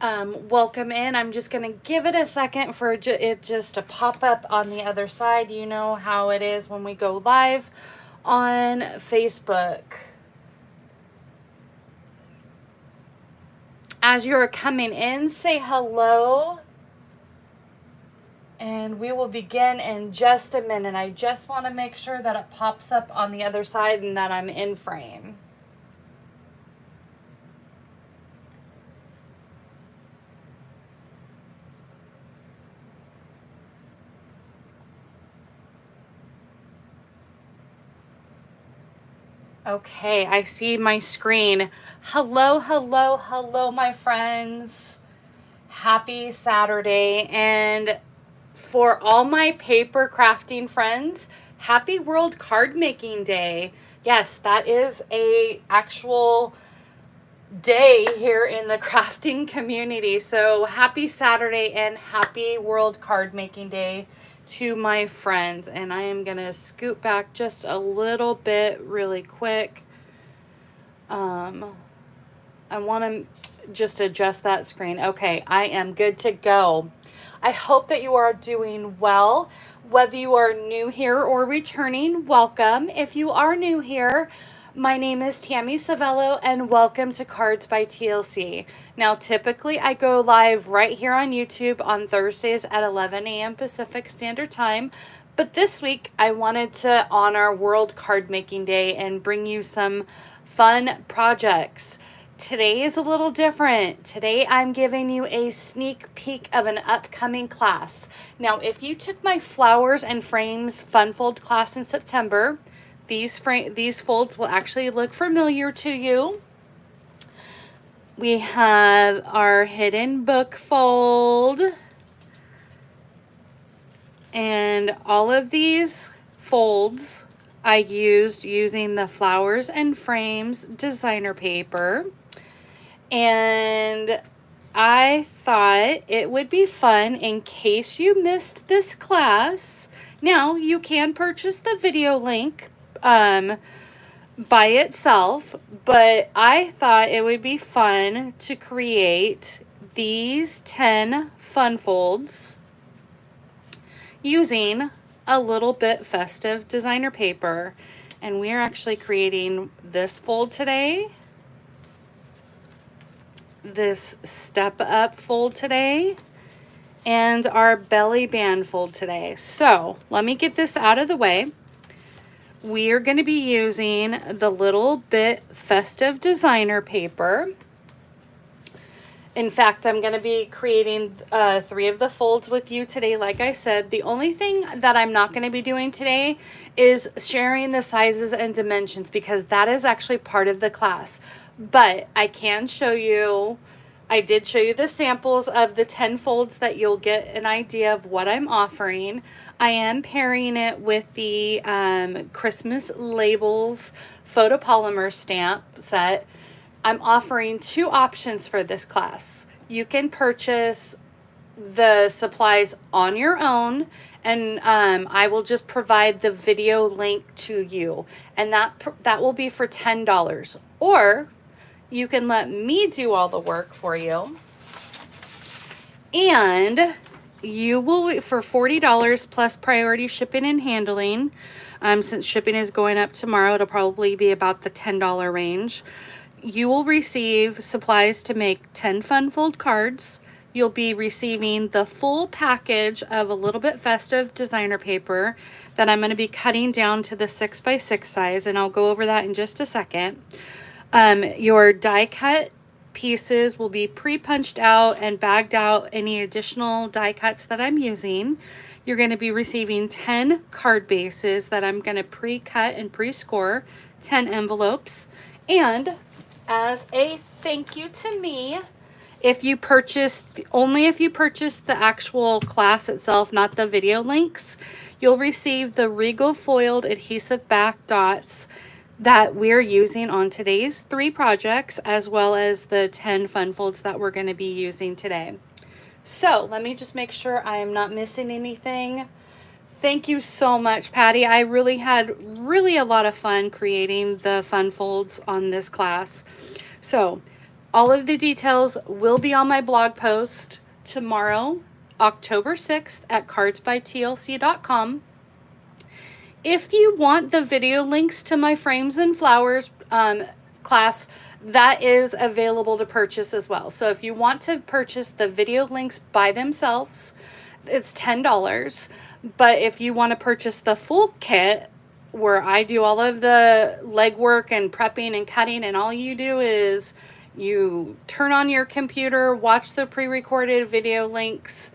Welcome in. I'm just going to give it a second for it just to pop up on the other side. You know how it is when we go live on Facebook. As you're coming in, say hello. And we will begin in just a minute. I just want to make sure that it pops up on the other side and that I'm in frame. Okay, I see my screen. Hello, hello, hello, my friends. Happy Saturday. And for all my paper crafting friends, happy World Card Making Day. Yes, that is a actual day here in the crafting community. So happy Saturday and happy World Card Making Day to my friends. And I am going to scoot back just a little bit really quick. I want to just adjust that screen. Okay, I am good to go. I hope that you are doing well. Whether you are new here or returning, welcome. If you are new here, my name is Tammy Savello and welcome to Cards by TLC. Now, typically I go live right here on YouTube on Thursdays at 11 a.m. Pacific Standard Time. But this week I wanted to honor World Card Making Day and bring you some fun projects. Today is a little different. Today I'm giving you a sneak peek of an upcoming class. Now, if you took my Flowers and Frames Fun Fold class in September, these folds will actually look familiar to you. We have our hidden book fold. And all of these folds I used using the Flowers and Frames designer paper. And I thought it would be fun in case you missed this class. Now, you can purchase the video link by itself, but I thought it would be fun to create these 10 fun folds using a little bit festive designer paper. And we are actually creating this fold today, this step up fold today, and our belly band fold today. So let me get this out of the way. We are going to be using the little bit festive designer paper. In fact, I'm going to be creating 3 of the folds with you today. Like I said, the only thing that I'm not going to be doing today is sharing the sizes and dimensions because that is actually part of the class. But I can show you, I did show you the samples of the 10 folds that you'll get an idea of what I'm offering. I am pairing it with the Christmas Labels photopolymer stamp set. I'm offering 2 options for this class. You can purchase the supplies on your own, and I will just provide the video link to you, and that will be for $10. Or you can let me do all the work for you, and you will, for $40 plus priority shipping and handling, since shipping is going up tomorrow, it'll probably be about the $10 range. You will receive supplies to make 10 fun fold cards. You'll be receiving the full package of a little bit festive designer paper that I'm going to be cutting down to the 6x6 size, and I'll go over that in just a second. Your die cut pieces will be pre-punched out and bagged out any additional die cuts that I'm using. You're going to be receiving 10 card bases that I'm going to pre-cut and pre-score, 10 envelopes, and as a thank you to me, if you purchase, only if you purchase the actual class itself, not the video links, you'll receive the Regal foiled adhesive back dots that we're using on today's 3 projects, as well as the 10 fun folds that we're going to be using today. So let me just make sure I am not missing anything. Thank you so much, Patty. I really had a lot of fun creating the fun folds on this class. So All of the details will be on my blog post tomorrow, October 6th at cardsbytlc.com. If you want the video links to my frames and flowers class, that is available to purchase as well. So if you want to purchase the video links by themselves, it's $10. But if you want to purchase the full kit, where I do all of the legwork and prepping and cutting, and all you do is you turn on your computer, watch the pre-recorded video links,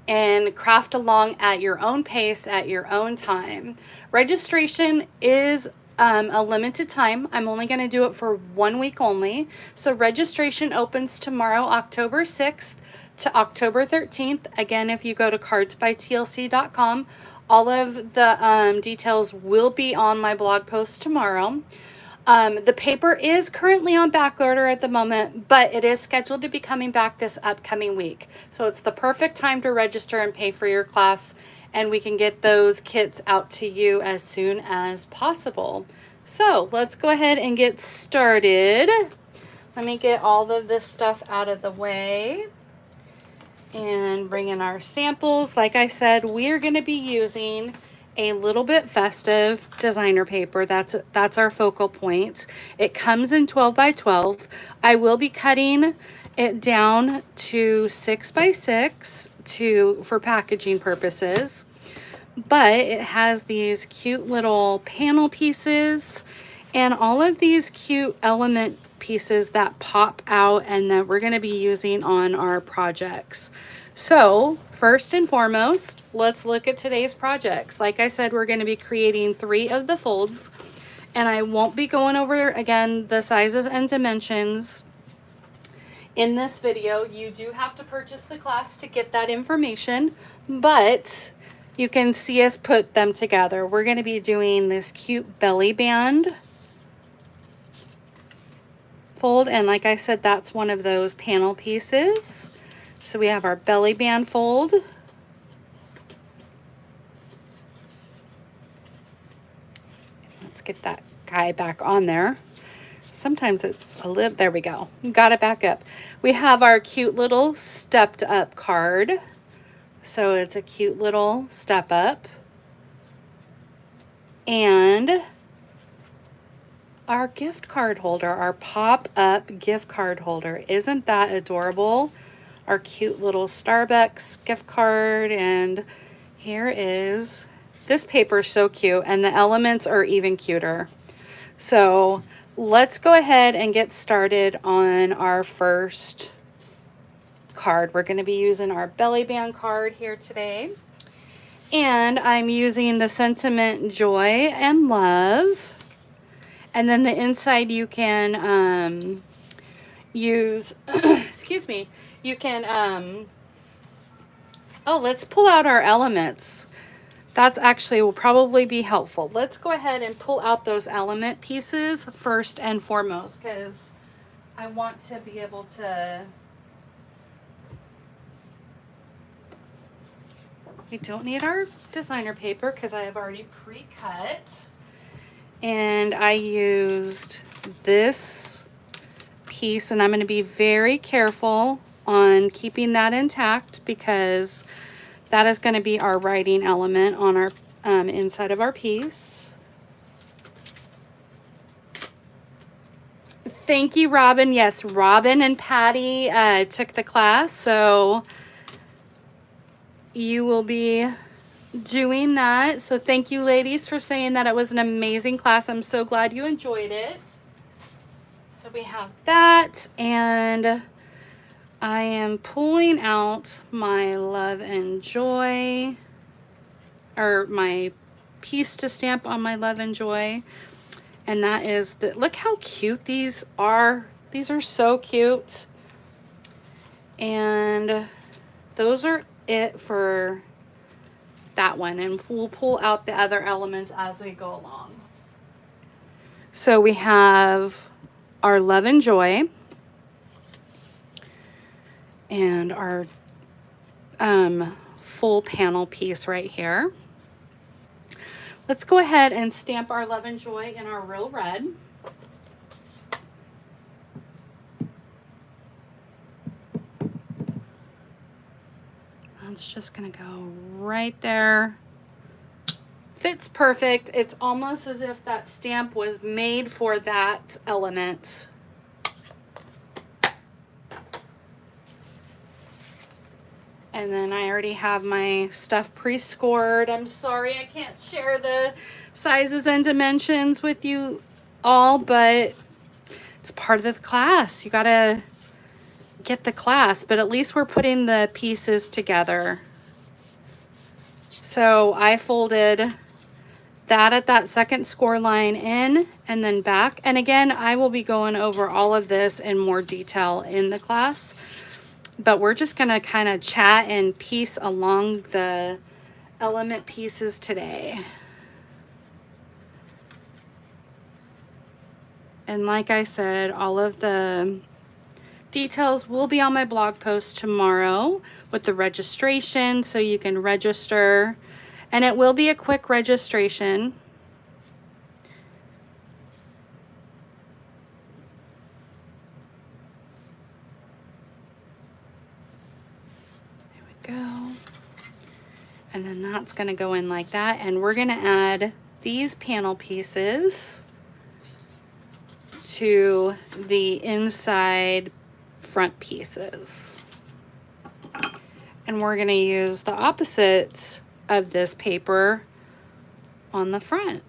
and craft along at your own pace, at your own time. Registration is a limited time. I'm only going to do it for 1 week only. So registration opens tomorrow, October 6th to October 13th. Again, if you go to cardsbytlc.com, all of the details will be on my blog post tomorrow. The paper is currently on back order at the moment, but it is scheduled to be coming back this upcoming week. So it's the perfect time to register and pay for your class, and we can get those kits out to you as soon as possible. So let's go ahead and get started. Let me get all of this stuff out of the way and bring in our samples. Like I said, we are going to be using a little bit festive designer paper. That's our focal point. It comes in 12 by 12. I will be cutting it down to 6 by 6 for packaging purposes. But it has these cute little panel pieces and all of these cute element pieces that pop out and that we're going to be using on our projects. So first and foremost, let's look at today's projects. Like I said, we're going to be creating 3 of the folds, and I won't be going over again the sizes and dimensions in this video. You do have to purchase the class to get that information, but you can see us put them together. We're going to be doing this cute belly band fold, and like I said, that's one of those panel pieces. So we have our belly band fold. Let's get that guy back on there. Sometimes it's a little, there we go. Got it back up. We have our cute little stepped up card. So it's a cute little step up. And our gift card holder, our pop-up gift card holder. Isn't that adorable? Our cute little Starbucks gift card. And here is, this paper is so cute, and the elements are even cuter. So let's go ahead and get started on our first card. We're going to be using our belly band card here today. And I'm using the sentiment joy and love. And then the inside you can use, excuse me, you can, oh, let's pull out our elements. That's actually will probably be helpful. Let's go ahead and pull out those element pieces first and foremost, because I want to be able to, we don't need our designer paper because I have already pre-cut. And I used this piece, and I'm going to be very careful on keeping that intact because that is going to be our writing element on our inside of our piece. Thank you, Robin. Yes, Robin and Patty took the class, so you will be doing that. So thank you, ladies, for saying that it was an amazing class. I'm so glad you enjoyed it. So we have that, and I am pulling out my love and joy, or my piece to stamp on my love and joy. And that is the, look how cute these are. These are so cute. And those are it for that one. And we'll pull out the other elements as we go along. So we have our love and joy. And our full panel piece right here. Let's go ahead and stamp our love and joy in our real red. it's just gonna go right there. Fits perfect. It's almost as if that stamp was made for that element. And then I already have my stuff pre-scored. I'm sorry I can't share the sizes and dimensions with you all, but it's part of the class. You gotta get the class, but at least we're putting the pieces together. So I folded that at that second score line in and then back. And again, I will be going over all of this in more detail in the class, but we're just gonna kind of chat and piece along the element pieces today. And like I said, all of the details will be on my blog post tomorrow with the registration, so you can register. And it will be a quick registration. There we go. And then that's going to go in like that. And we're going to add these panel pieces to the inside front pieces. And we're going to use the opposite of this paper on the front.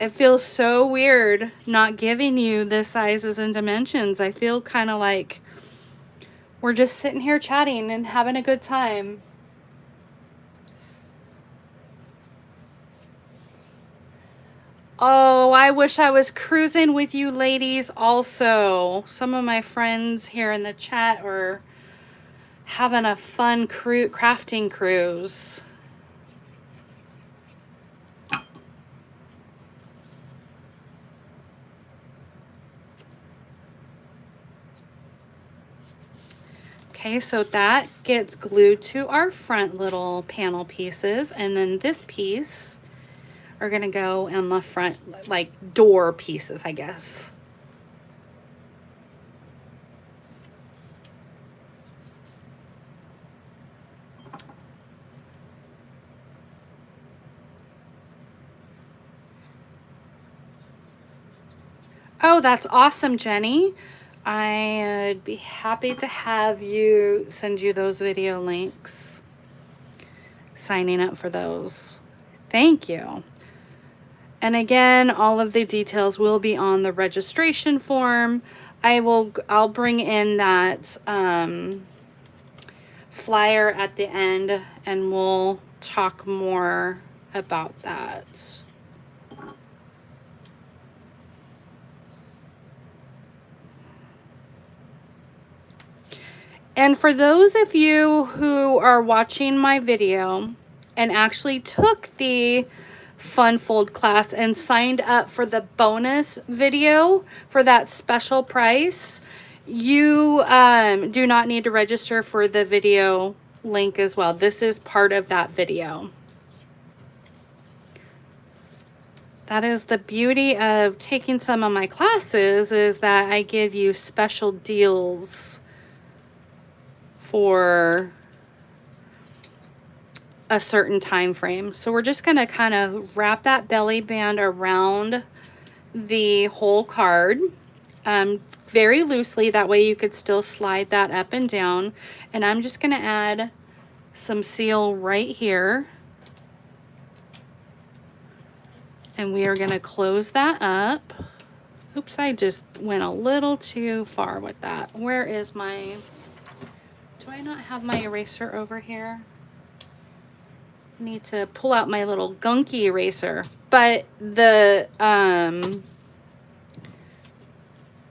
It feels so weird not giving you the sizes and dimensions. I feel kind of like we're just sitting here chatting and having a good time. Oh, I wish I was cruising with you ladies also. Some of my friends here in the chat are having a fun crafting cruise. Okay, so that gets glued to our front little panel pieces, and then this piece are gonna go in the front, like door pieces, I guess. Oh, that's awesome, Jenny. I'd be happy to have you send you those video links. Signing up for those. Thank you. And again, all of the details will be on the registration form. I'll bring in that flyer at the end and we'll talk more about that. And for those of you who are watching my video and actually took the Fun Fold class and signed up for the bonus video for that special price, you do not need to register for the video link as well. This is part of that video. That is the beauty of taking some of my classes, is that I give you special deals for a certain time frame. So we're just going to kind of wrap that belly band around the whole card very loosely. That way you could still slide that up and down. And I'm just going to add some seal right here. And we are going to close that up. Oops, I just went a little too far with that. Where is my... Do I not have my eraser over here? I need to pull out my little gunky eraser. But the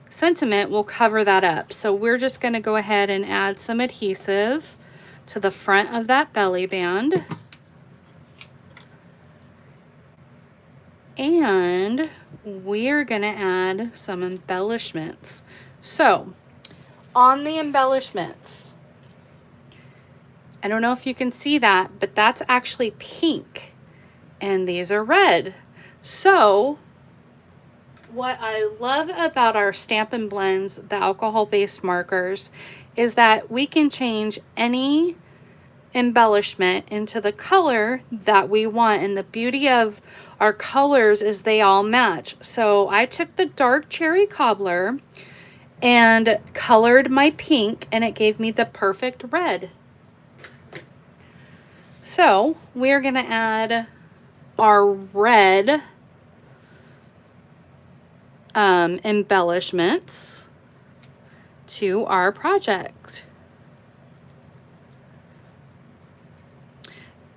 sentiment will cover that up. So we're just going to go ahead and add some adhesive to the front of that belly band. And we're going to add some embellishments. So on the embellishments, I don't know if you can see that, but that's actually pink and these are red. So what I love about our Stampin' Blends, the alcohol-based markers, is that we can change any embellishment into the color that we want. And the beauty of our colors is they all match. So I took the dark cherry cobbler and colored my pink, and it gave me the perfect red. So we're going to add our red embellishments to our project.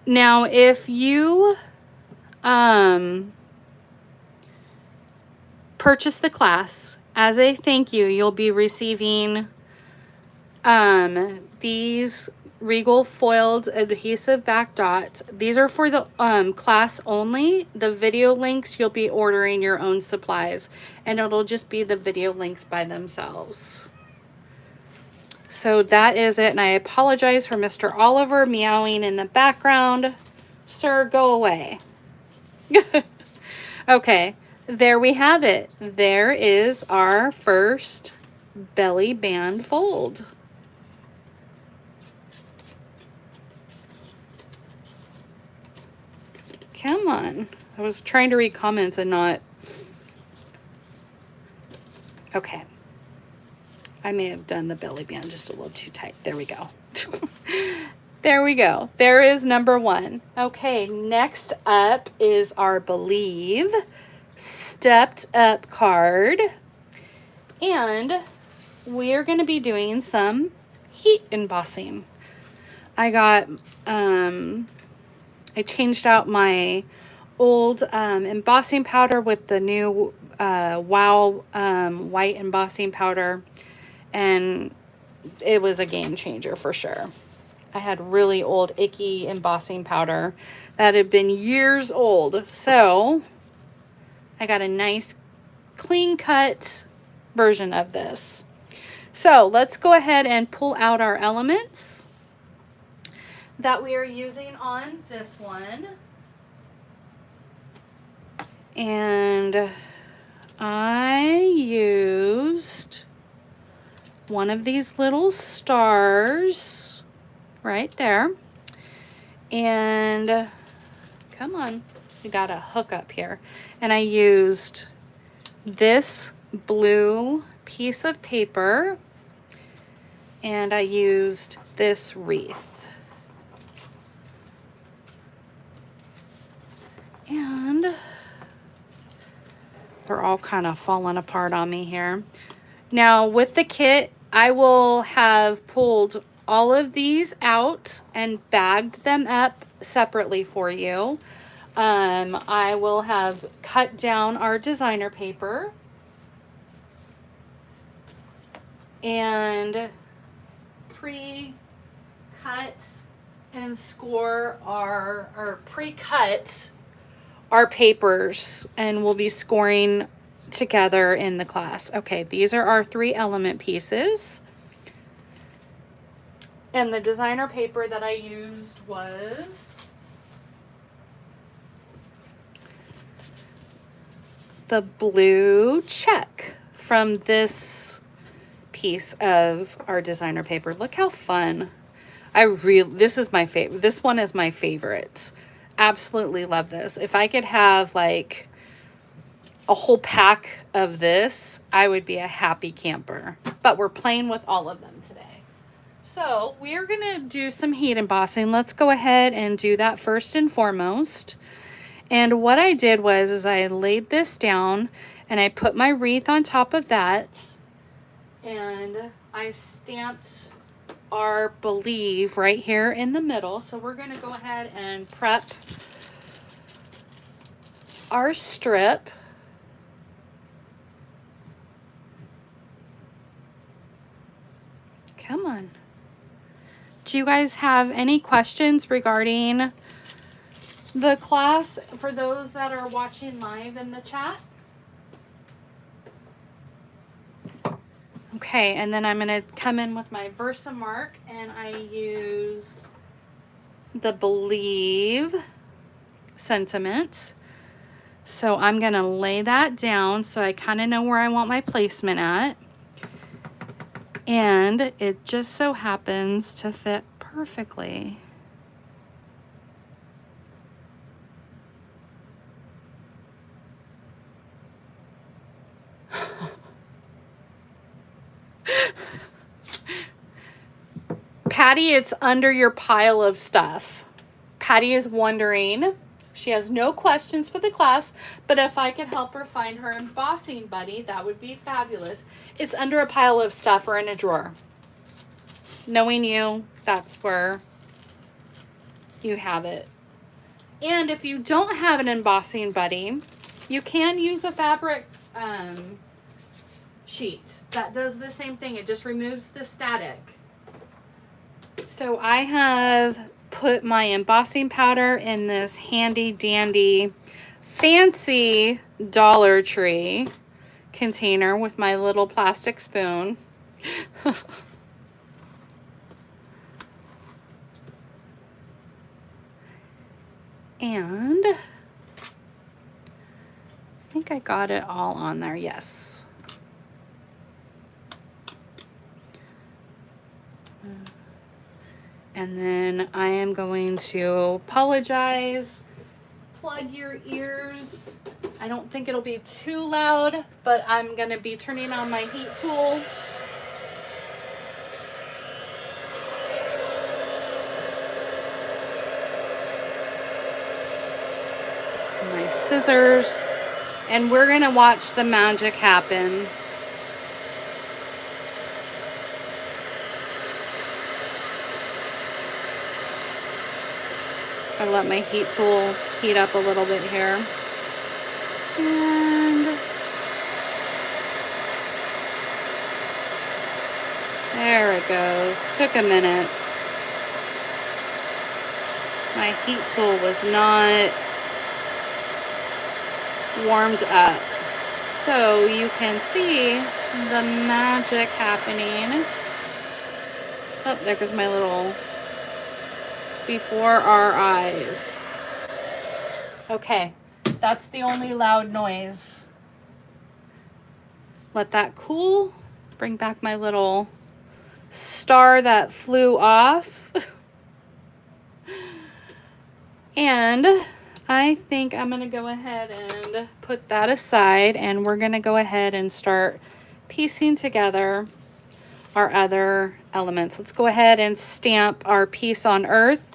Now, if you purchase the class, as a thank you, you'll be receiving these Regal foiled adhesive back dots. These are for the class only. The video links, you'll be ordering your own supplies, and it'll just be the video links by themselves. So that is it, and I apologize for Mr. Oliver meowing in the background. Sir, go away. Okay, there we have it. There is our first belly band fold. Come on. I was trying to read comments and not. Okay. I may have done the belly band just a little too tight. There we go. There we go. There is number one. Okay, next up is our Believe stepped up card. And we're going to be doing some heat embossing. I got, I changed out my old embossing powder with the new Wow white embossing powder, and it was a game changer for sure. I had really old icky embossing powder that had been years old, so I got a nice clean cut version of this. So let's go ahead and pull out our elements that we are using on this one. And I used one of these little stars right there. And come on, you got a hook up here. And I used this blue piece of paper, and I used this wreath. And they're all kind of falling apart on me here. Now with the kit, I will have pulled all of these out and bagged them up separately for you. I will have cut down our designer paper and pre-cut and score our, or pre-cut our papers, and we'll be scoring together in the class. Okay, these are our 3 element pieces. And the designer paper that I used was the blue check from this piece of our designer paper. Look how fun. This is my favorite. This one is my favorite. Absolutely love this. If I could have like a whole pack of this, I would be a happy camper. But we're playing with all of them today. So we're gonna do some heat embossing. Let's go ahead and do that first and foremost. And what I did was is I laid this down and I put my wreath on top of that, and I stamped our Believe right here in the middle. So we're going to go ahead and prep our strip. Come on. Do you guys have any questions regarding the class for those that are watching live in the chat? Okay, and then I'm going to come in with my Versamark, and I used the Believe sentiment So I'm gonna lay that down so I kind of know where I want my placement at. And it just so happens to fit perfectly. Patty, it's under your pile of stuff. Patty is wondering, she has no questions for the class, but if I could help her find her embossing buddy, that would be fabulous. It's under a pile of stuff or in a drawer. Knowing you, that's where you have it. And if you don't have an embossing buddy, you can use a fabric sheet that does the same thing. It just removes the static. So I have put my embossing powder in this handy dandy fancy Dollar Tree container with my little plastic spoon. And I think I got it all on there. Yes. And then I am going to apologize. Plug your ears. I don't think it'll be too loud, but I'm going to be turning on my heat tool. My scissors. And we're going to watch the magic happen. I let my heat tool heat up a little bit here. And there it goes. Took a minute. My heat tool was not warmed up. So you can see the magic happening. Oh, there goes my little before our eyes. Okay, that's the only loud noise. Let that cool. Bring back my little star that flew off. And I think I'm gonna go ahead and put that aside, and we're gonna go ahead and start piecing together our other elements. Let's go ahead and stamp our piece on earth.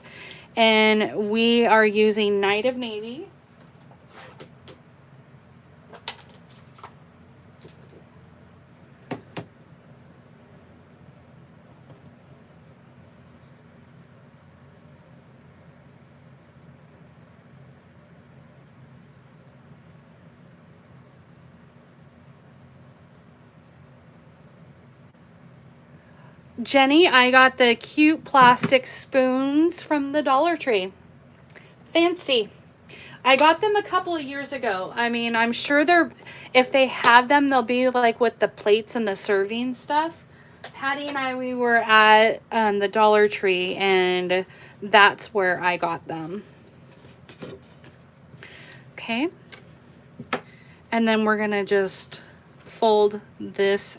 And we are using Night of Navy. Jenny, I got the cute plastic spoons from the Dollar Tree. Fancy. I got them a couple of years ago. I mean, I'm sure if they have them, they'll be like with the plates and the serving stuff. Patty and I, we were at the Dollar Tree, and that's where I got them. Okay. And then we're going to just fold this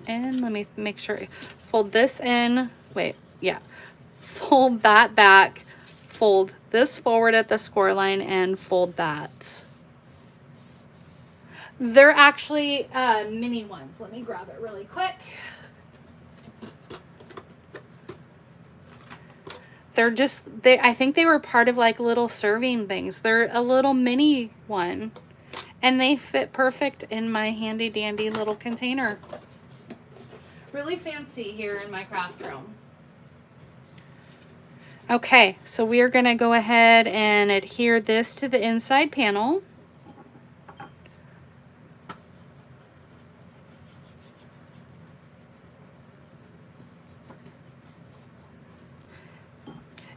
in. Let me make sure. Fold this in. Wait, yeah. Fold that back. Fold this forward at the score line and fold that. They're actually mini ones. Let me grab it really quick. They're just, I think they were part of like little serving things. They're a little mini one. And they fit perfect in my handy dandy little container. Really fancy here in my craft room. Okay, so we are going to go ahead and adhere this to the inside panel.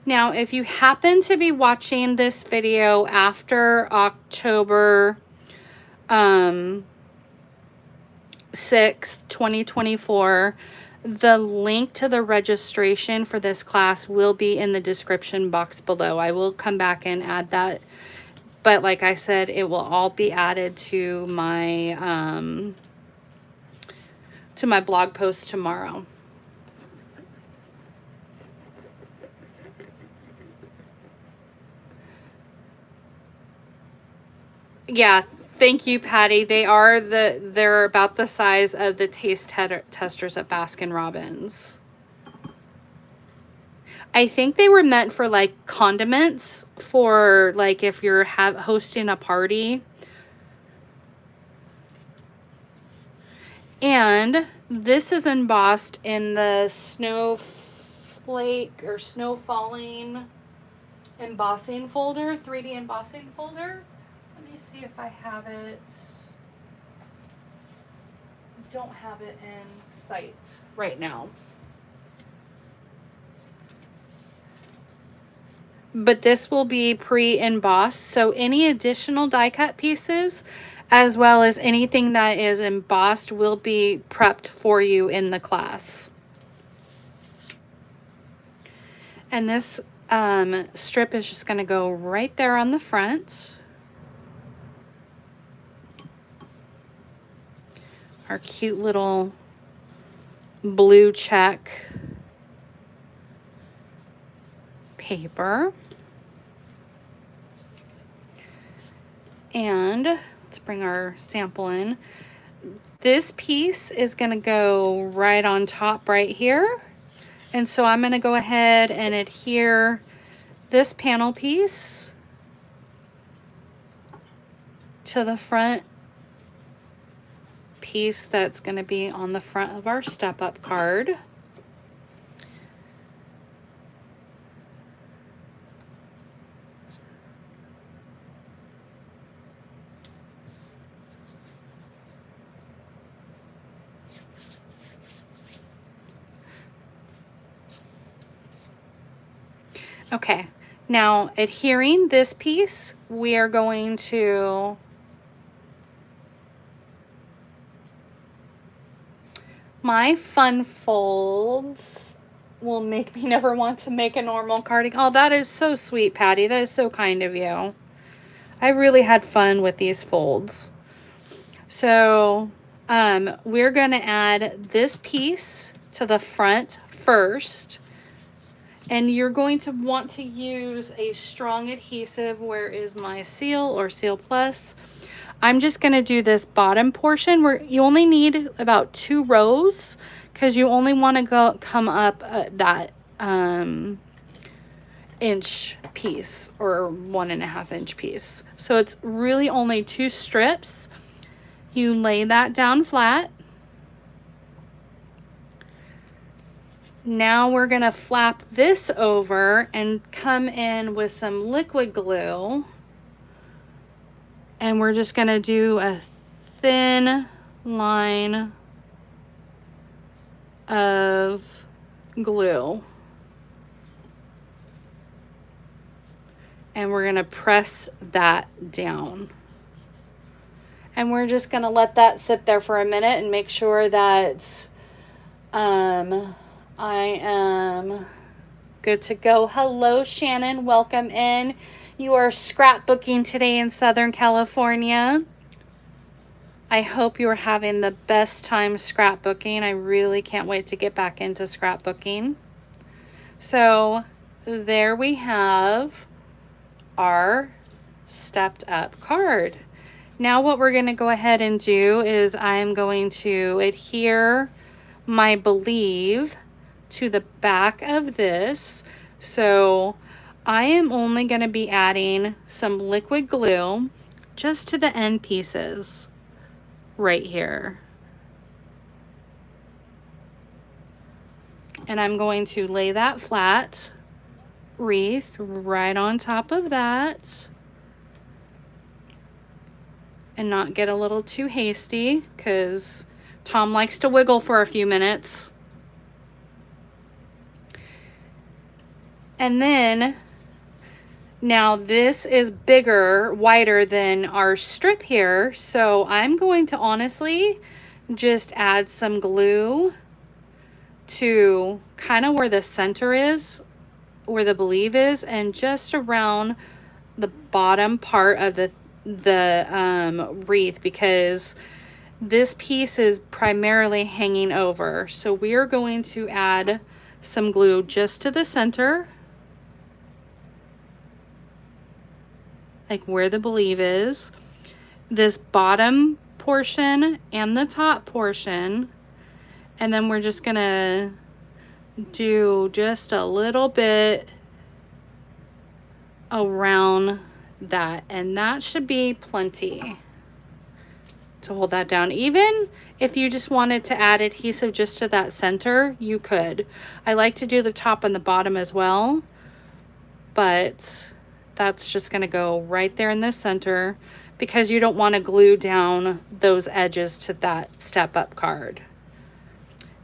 Now, if you happen to be watching this video after October 6th, 2024, the link to the registration for this class will be in the description box below. I will come back and add that But like I said, it will all be added to my blog post tomorrow. Yeah, thank you, Patty. They're about the size of the taste testers at Baskin Robbins. I think they were meant for like condiments, for like if you're hosting a party. And this is embossed in the snowflake or snow falling embossing folder, 3D embossing folder. Let me see if I have it. Don't have it in sight right now. But this will be pre-embossed, so any additional die cut pieces, as well as anything that is embossed, will be prepped for you in the class. And this strip is just going to go right there on the front. Our cute little blue check paper. And let's bring our sample in. This piece is going to go right on top right here. And so I'm going to go ahead and adhere this panel piece to the front piece that's going to be on the front of our Step Up card. Okay, now adhering this piece, we are going to my fun folds will make me never want to make a normal cardigan. Oh, that is so sweet, Patty. That is so kind of you. I really had fun with these folds. So we're going to add this piece to the front first. And you're going to want to use a strong adhesive. Where is my Seal or Seal Plus? I'm just going to do this bottom portion where you only need about 2 rows, because you only want to come up that inch piece or 1.5 inch piece. So it's really only 2 strips. You lay that down flat. Now we're going to flap this over and come in with some liquid glue. And we're just going to do a thin line of glue. And we're going to press that down. And we're just going to let that sit there for a minute and make sure that I am good to go. Hello, Shannon. Welcome in. You are scrapbooking today in Southern California. I hope you are having the best time scrapbooking. I really can't wait to get back into scrapbooking. So there we have our stepped up card. Now what we're going to go ahead and do is I'm going to adhere my Believe to the back of this. So I am only going to be adding some liquid glue just to the end pieces right here. And I'm going to lay that flat wreath right on top of that and not get a little too hasty, because Tom likes to wiggle for a few minutes. And then now this is bigger, wider than our strip here. So I'm going to honestly just add some glue to kind of where the center is, where the Believe is, and just around the bottom part of the wreath, because this piece is primarily hanging over. So we are going to add some glue just to the center, like where the believe is, this bottom portion and the top portion. And then we're just gonna do just a little bit around that, and that should be plenty to hold that down. Even if you just wanted to add adhesive just to that center, you could. I like to do the top and the bottom as well, but that's just going to go right there in the center because you don't want to glue down those edges to that step up card.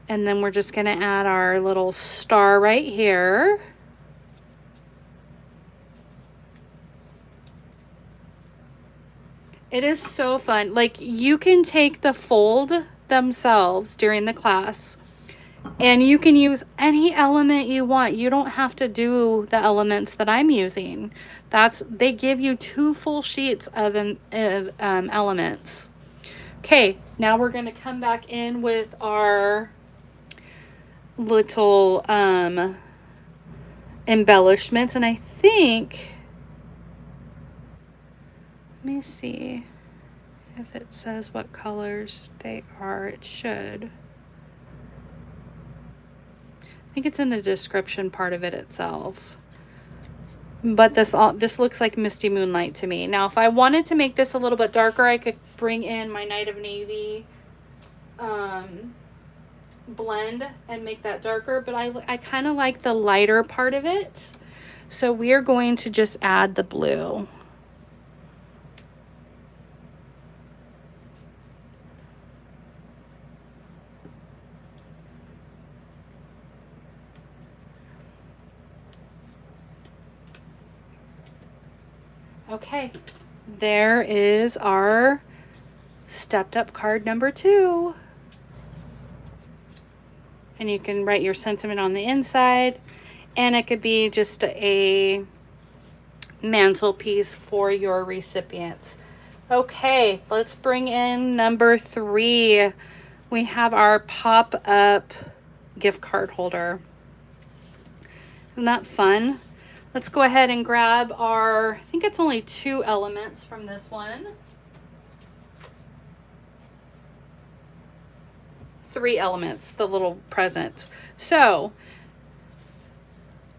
And then we're just going to add our little star right here. It is so fun. Like, you can take the fold themselves during the class and you can use any element you want. You don't have to do the elements that I'm using. They give you 2 full sheets of elements. Okay, now we're going to come back in with our little embellishments, and I think, let me see if it says what colors they are. It should. I think it's in the description part of it itself. But this looks like Misty Moonlight to me. Now, if I wanted to make this a little bit darker, I could bring in my Night of Navy blend and make that darker. But I kind of like the lighter part of it. So we are going to just add the blue. Okay, there is our stepped up card number 2. And you can write your sentiment on the inside, and it could be just a mantelpiece for your recipient. Okay, let's bring in number 3. We have our pop-up gift card holder. Isn't that fun? Let's go ahead and grab our, I think it's only 2 elements from this one. 3 elements, the little present. So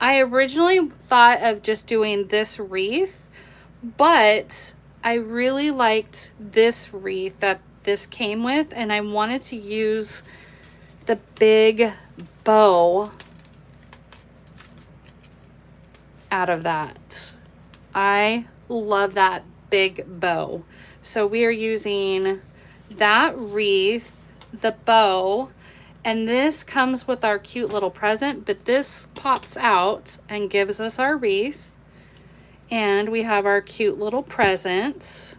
I originally thought of just doing this wreath, but I really liked this wreath that this came with, and I wanted to use the big bow out of that. I love that big bow. So we are using that wreath, the bow, and this comes with our cute little present, but this pops out and gives us our wreath. And we have our cute little present.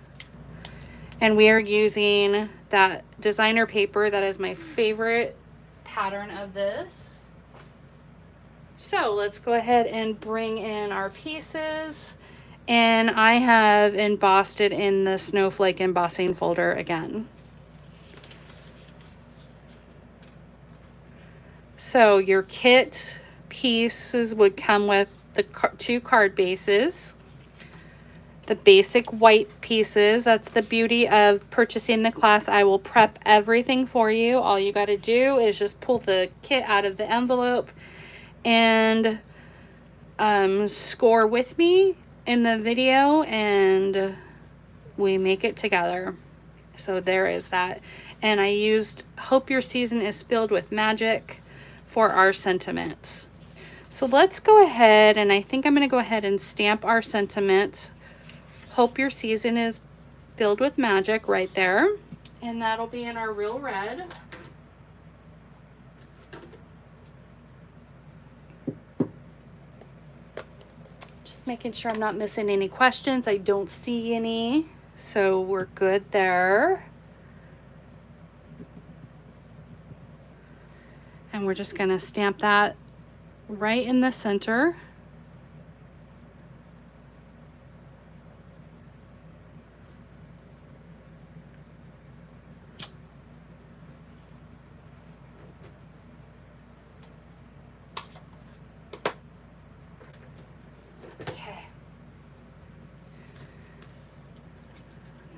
And we are using that designer paper that is my favorite pattern of this. So let's go ahead and bring in our pieces. And I have embossed it in the snowflake embossing folder again. So your kit pieces would come with the 2 card bases. The basic white pieces. That's the beauty of purchasing the class. I will prep everything for you. All you got to do is just pull the kit out of the envelope and score with me in the video, and we make it together. So there is that. And I used Hope Your Season is Filled with Magic for our sentiments. So let's go ahead, and I think I'm going to go ahead and stamp our sentiment. Hope your season is filled with magic right there. And that'll be in our real red. Just making sure I'm not missing any questions. I don't see any, so we're good there. And we're just gonna stamp that right in the center.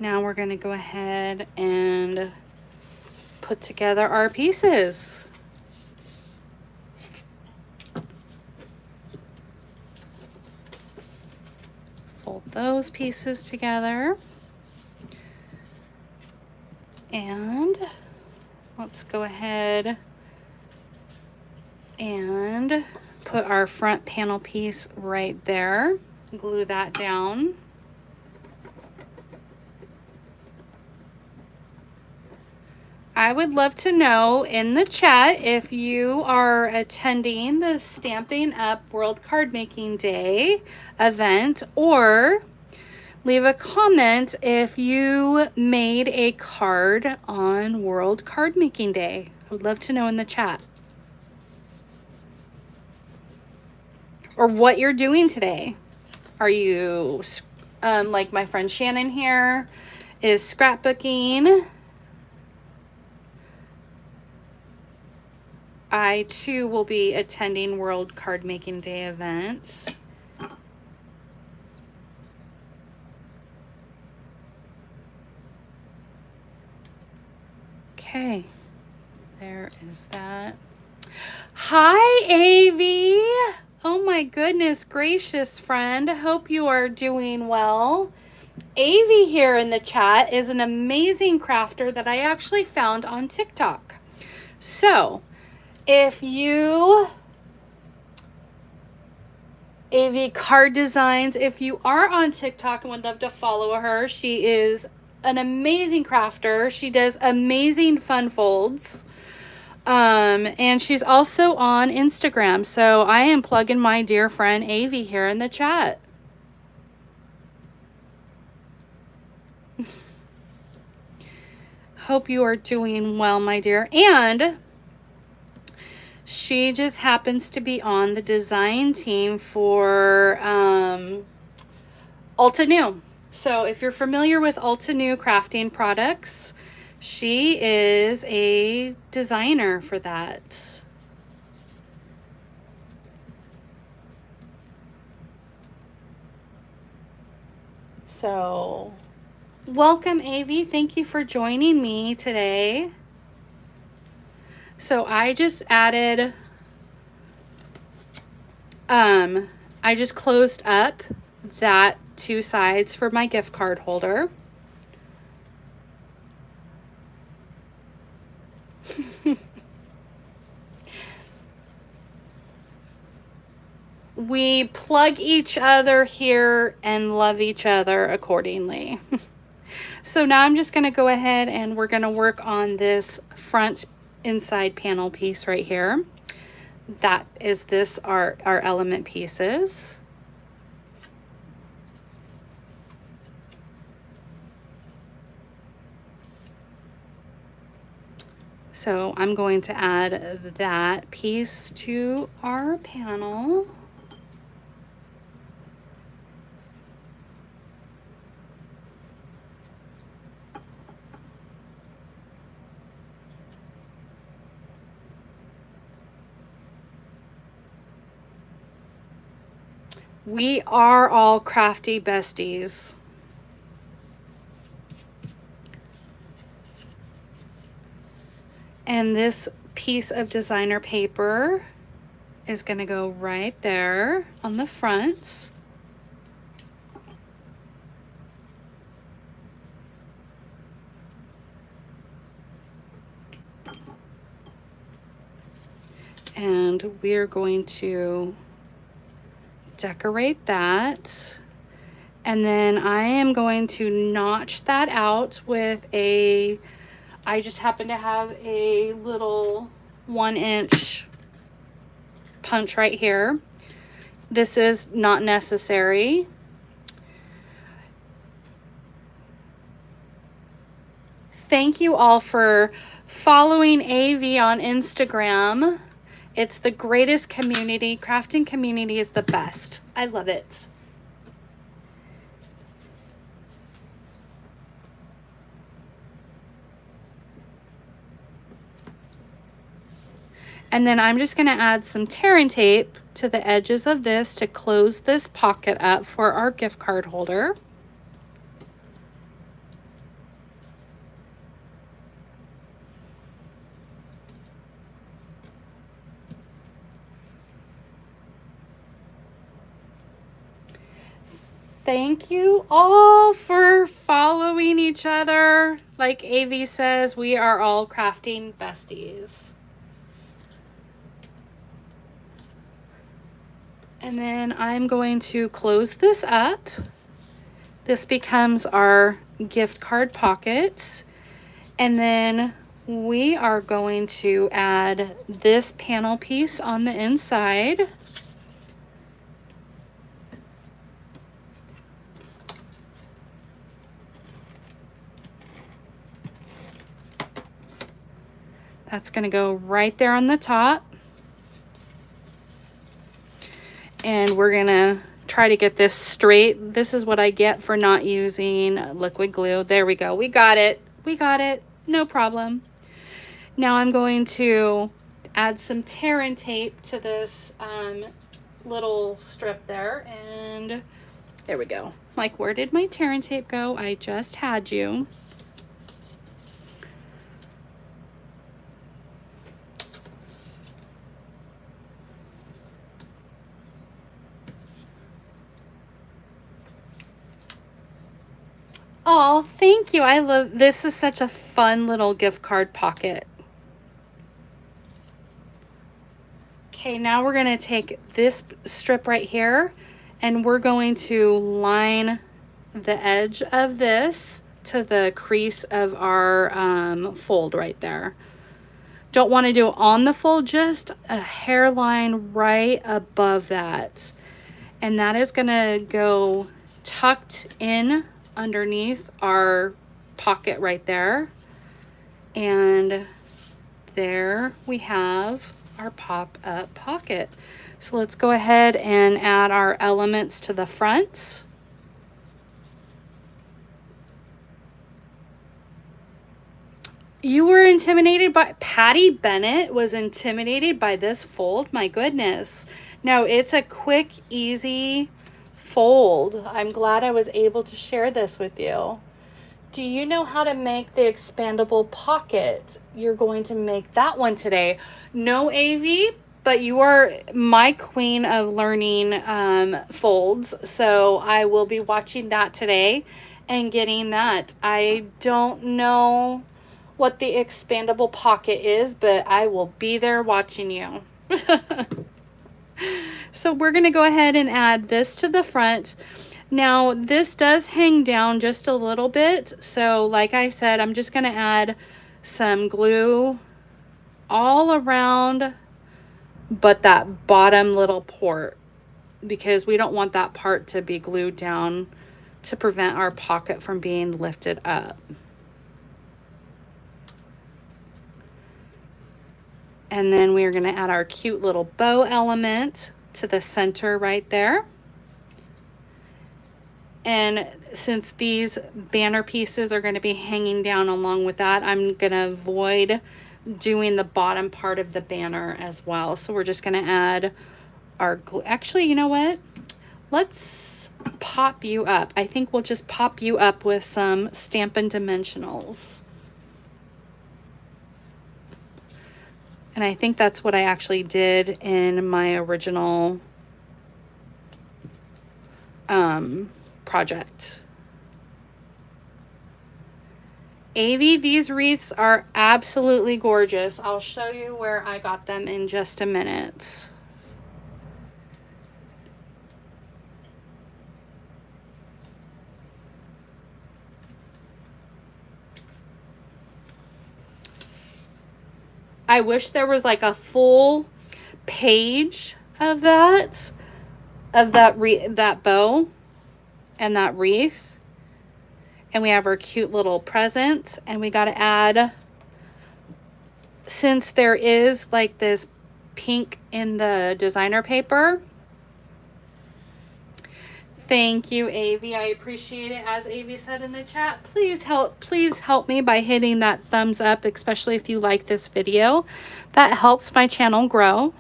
Now we're going to go ahead and put together our pieces. Fold those pieces together. And let's go ahead and put our front panel piece right there. Glue that down. I would love to know in the chat if you are attending the Stamping Up World Card Making Day event, or leave a comment if you made a card on World Card Making Day. I would love to know in the chat. Or what you're doing today. Are you, like my friend Shannon here, is scrapbooking. I too will be attending World Card Making Day events. Okay, there is that. Hi, Avi. Oh my goodness gracious, friend. Hope you are doing well. Avi here in the chat is an amazing crafter that I actually found on TikTok. So, if you, AV Card Designs, if you are on TikTok and would love to follow her, she is an amazing crafter. She does amazing fun folds. And she's also on Instagram. So I am plugging my dear friend Avi here in the chat. Hope you are doing well, my dear. And she just happens to be on the design team for Ulta New. So if you're familiar with Ulta New crafting products, she is a designer for that. So welcome, Avi. Thank you for joining me today. So I just added, I just closed up that two sides for my gift card holder. We plug each other here and love each other accordingly. So now I'm just going to go ahead and we're going to work on this front inside panel piece right here. That is this, our element pieces. So I'm going to add that piece to our panel. We are all crafty besties. And this piece of designer paper is going to go right there on the front. And we're going to decorate that. And then I am going to notch that out with a, I just happen to have a little 1-inch punch right here. This is not necessary. Thank you all for following AV on Instagram. It's the greatest community. Crafting community is the best. I love it. And then I'm just going to add some tearing tape to the edges of this to close this pocket up for our gift card holder. thank you all for following each other. Like AV says, we are all crafting besties. And then I'm going to close this up. This becomes our gift card pockets. And then we are going to add this panel piece on the inside. That's going to go right there on the top. And we're going to try to get this straight. This is what I get for not using liquid glue. There we go. We got it. We got it. No problem. Now I'm going to add some tear and tape to this little strip there. And there we go. Like, where did my tear and tape go? I just had you. Oh, thank you. I love this. Is such a fun little gift card pocket. Okay, now we're going to take this strip right here and we're going to line the edge of this to the crease of our fold right there. Don't want to do it on the fold, just a hairline right above that. And that is going to go tucked in underneath our pocket right there. And there we have our pop-up pocket. So let's go ahead and add our elements to the front. You were intimidated by, Patty Bennett was intimidated by this fold? My goodness. No, it's a quick, easy fold. I'm glad I was able to share this with you. Do you know how to make the expandable pocket? You're going to make that one today. No, AV, but you are my queen of learning folds. So I will be watching that today and getting that. I don't know what the expandable pocket is, but I will be there watching you. So we're going to go ahead and add this to the front. Now this does hang down just a little bit. So like I said, I'm just going to add some glue all around, but that bottom little port, because we don't want that part to be glued down to prevent our pocket from being lifted up. And then we're going to add our cute little bow element to the center right there. And since these banner pieces are going to be hanging down along with that, I'm going to avoid doing the bottom part of the banner as well. So we're just going to add our glue. Actually, you know what? Let's pop you up. I think we'll just pop you up with some Stampin' Dimensionals. And I think that's what I actually did in my original project. AV, these wreaths are absolutely gorgeous. I'll show you where I got them in just a minute. I wish there was like a full page of that bow and that wreath. And we have our cute little present, and we got to add, since there is like this pink in the designer paper. Thank you, AV. I appreciate it. As AV said in the chat, please help me by hitting that thumbs up, especially if you like this video. That helps my channel grow.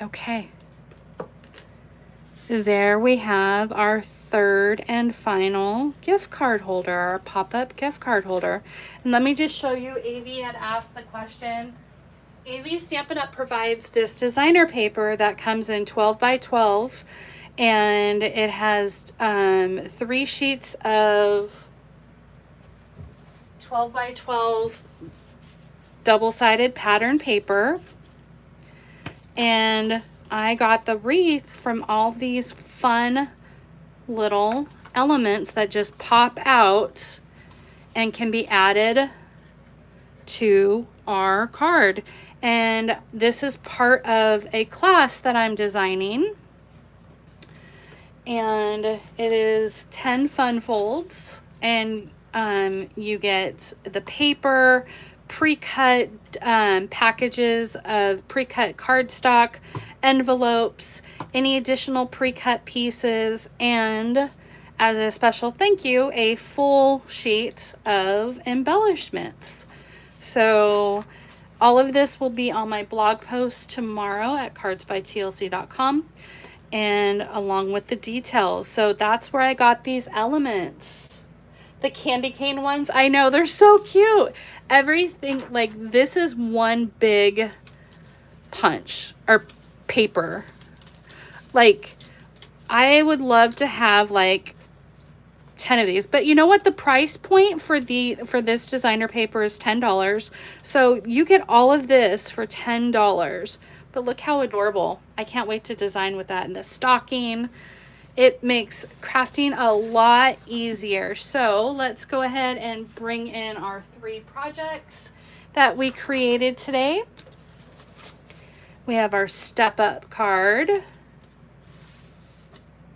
Okay. there we have our third and final gift card holder, our pop-up gift card holder. And let me just show you, AV had asked the question. AV Stampin' Up! Provides this designer paper that comes in 12 by 12, and it has 3 sheets of 12 by 12 double-sided pattern paper. And I got the wreath from all these fun little elements that just pop out and can be added to our card. And this is part of a class that I'm designing. And it is 10 fun folds, and you get the paper, pre-cut packages of pre-cut cardstock, envelopes, any additional pre-cut pieces, and as a special thank you, a full sheet of embellishments. So all of this will be on my blog post tomorrow at cardsbytlc.com, and along with the details. So that's where I got these elements. The candy cane ones, I know, they're so cute. Everything, like, this is one big punch or paper. Like, I would love to have like 10 of these, but you know what, the price point for this designer paper is $10. So you get all of this for $10. But look how adorable. I can't wait to design with that in the stocking. It makes crafting a lot easier. So let's go ahead and bring in our 3 projects that we created today. We have our Step Up card,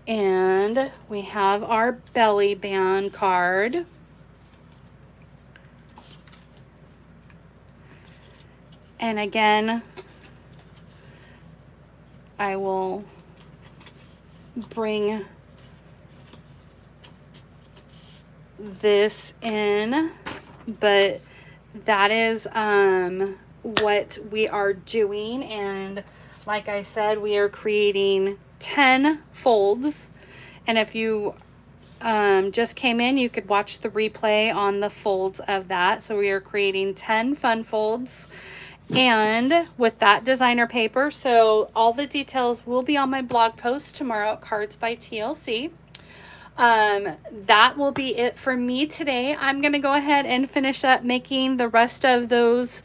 and we have our belly band card. And again, I will bring this in, but that is what we are doing. And like I said, we are creating 10 folds, and if you just came in, you could watch the replay on the folds of that. So we are creating 10 fun folds, and with that designer paper. So all the details will be on my blog post tomorrow at Cards by TLC. That will be it for me today. I'm gonna go ahead and finish up making the rest of those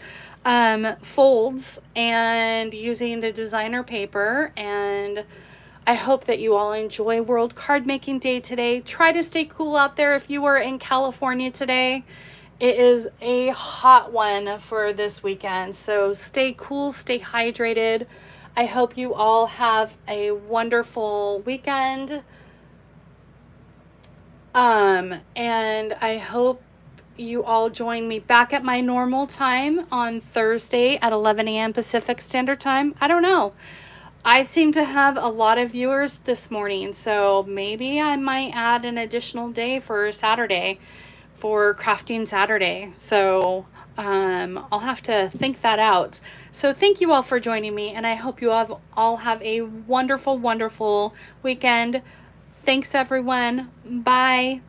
folds and using the designer paper, and I hope that you all enjoy World Card Making Day today. Try to stay cool out there if you are in California today. It is a hot one for this weekend, so stay cool, stay hydrated. I hope you all have a wonderful weekend. And I hope you all join me back at my normal time on Thursday at 11 a.m. Pacific Standard Time. I don't know. I seem to have a lot of viewers this morning, so maybe I might add an additional day for Saturday, for Crafting Saturday. So I'll have to think that out. So thank you all for joining me, and I hope you all have a wonderful, wonderful weekend. Thanks, everyone. Bye.